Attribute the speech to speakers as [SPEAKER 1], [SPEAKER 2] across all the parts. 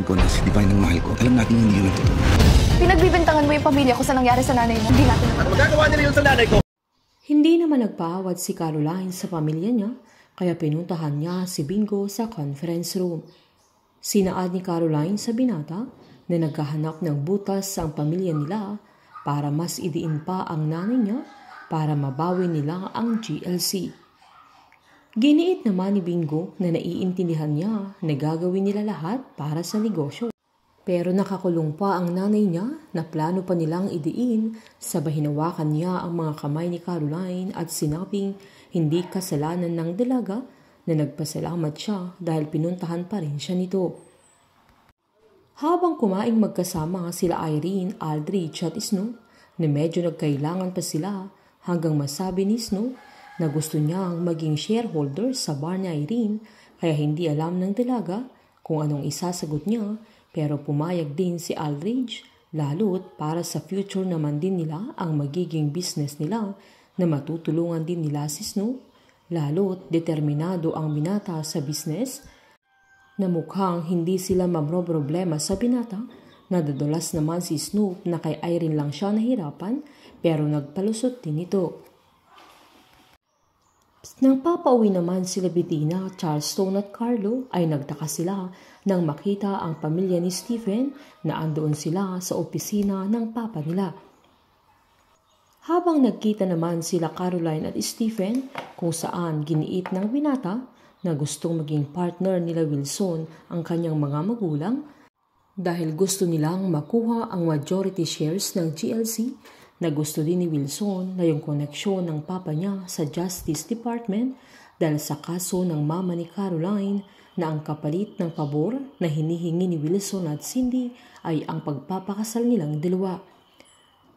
[SPEAKER 1] ko na si Divine ang mahal ko. Alam natin hindi yun ang totoo.
[SPEAKER 2] Pinagbibintangan mo yung pamilya ko sa nangyari sa nanay mo. Hindi natin
[SPEAKER 1] At magagawa nila yun sa nanay ko.
[SPEAKER 3] Hindi naman nagpaawad si Caroline sa pamilya niya, kaya pinuntahan niya si Bingo sa conference room. Sinaad ni Caroline sa binata na naghahanap ng butas sa pamilya nila para mas idiin pa ang nanay niya para mabawi nila ang GLC. Giniit naman ni Bingo na naiintindihan niya na gagawin nila lahat para sa negosyo. Pero nakakulong pa ang nanay niya na plano pa nilang idiin, sabay hinawakan niya ang mga kamay ni Caroline at sinabing hindi kasalanan ng dalaga na nagpasalamat siya dahil pinuntahan pa rin siya nito. Habang kumaing magkasama sila Irene, Aldrich at Snow na medyo nagkailangan pa sila hanggang masabi ni Snow na gusto niyang maging shareholder sa bar ni Irene kaya hindi alam ng dalaga kung anong isasagot niya. Pero pumayag din si Aldridge, lalo't para sa future naman din nila ang magiging business nila na matutulungan din nila si Snow, lalo't determinado ang binata sa business na mukhang hindi sila mamroblema sa binata. Nadadulas naman si Snoop na kay Irene lang siya nahirapan pero nagpalusot din ito. Nang papauwi naman sila Bettina, Charleston at Carlo ay nagtaka sila nang makita ang pamilya ni Stephen na andoon sila sa opisina ng papa nila. Habang nagkita naman sila Caroline at Stephen kung saan giniit ng binata na gustong maging partner nila Wilson ang kanyang mga magulang dahil gusto nilang makuha ang majority shares ng GLC. Na gusto din ni Wilson na yung koneksyon ng papa niya sa Justice Department dahil sa kaso ng mama ni Caroline na ang kapalit ng pabor na hinihingi ni Wilson at Cindy ay ang pagpapakasal nilang dalawa.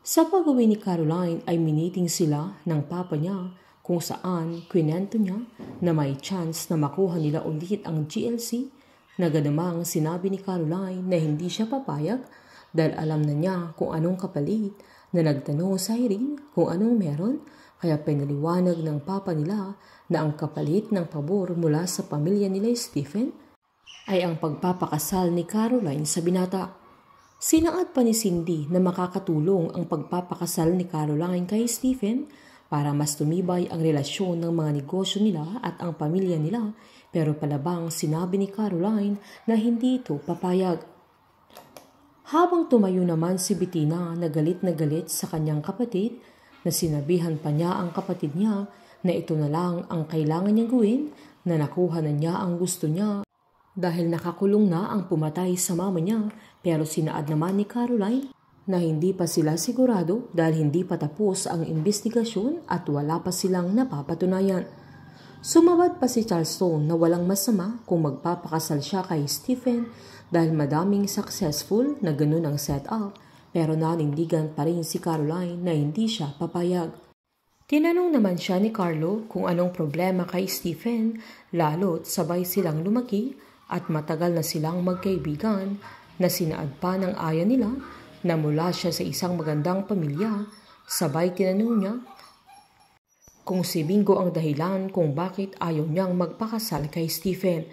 [SPEAKER 3] Sa pag-uwi ni Caroline ay miniting sila ng papa niya kung saan kwento niya na may chance na makuha nila ulit ang GLC. Nagadamang sinabi ni Caroline na hindi siya papayag dahil alam na niya kung anong kapalit na nagtanong sa Irene kung anong meron kaya pinaliwanag ng papa nila na ang kapalit ng pabor mula sa pamilya nila Stephen ay ang pagpapakasal ni Caroline sa binata. Sinaad pa ni Cindy na makakatulong ang pagpapakasal ni Caroline kay Stephen para mas tumibay ang relasyon ng mga negosyo nila at ang pamilya nila pero palabang sinabi ni Caroline na hindi ito papayag. Habang tumayo naman si Bettina na galit sa kanyang kapatid na sinabihan pa niya ang kapatid niya na ito na lang ang kailangan niyang gawin na nakuha na niya ang gusto niya dahil nakakulong na ang pumatay sa mama niya pero sinaad naman ni Caroline na hindi pa sila sigurado dahil hindi pa tapos ang investigasyon at wala pa silang napapatunayan. Sumabad pa si Charleston na walang masama kung magpapakasal siya kay Stephen dahil madaming successful na ganun ang setup pero nanindigan pa rin si Caroline na hindi siya papayag. Tinanong naman siya ni Carlo kung anong problema kay Stephen lalo't sabay silang lumaki at matagal na silang magkaibigan na sinaad pa ng aya nila na mula siya sa isang magandang pamilya. Sabay tinanong niya kung si Bingo ang dahilan kung bakit ayaw niyang magpakasal kay Stephen.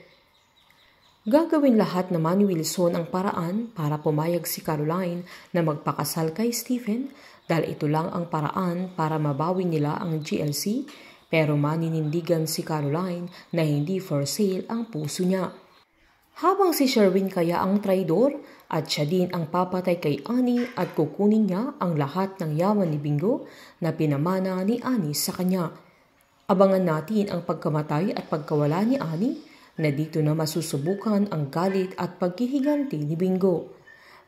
[SPEAKER 3] Gagawin lahat naman ni Wilson ang paraan para pumayag si Caroline na magpakasal kay Stephen dahil ito lang ang paraan para mabawi nila ang GLC pero maninindigan si Caroline na hindi for sale ang puso niya. Habang si Sherwin kaya ang traidor at siya din ang papatay kay Annie at kukunin niya ang lahat ng yaman ni Bingo na pinamana ni Annie sa kanya. Abangan natin ang pagkamatay at pagkawala ni Annie na dito na masusubukan ang galit at paghihiganti ni Bingo.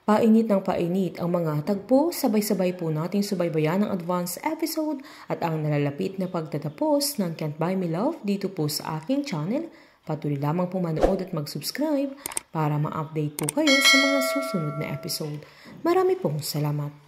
[SPEAKER 3] Painit ng painit ang mga tagpo, sabay-sabay po nating subaybayan ang advance episode at ang nalalapit na pagtatapos ng Can't Buy Me Love dito po sa aking channel. Patuloy lamang po manood at mag-subscribe para ma-update po kayo sa mga susunod na episode. Marami pong salamat.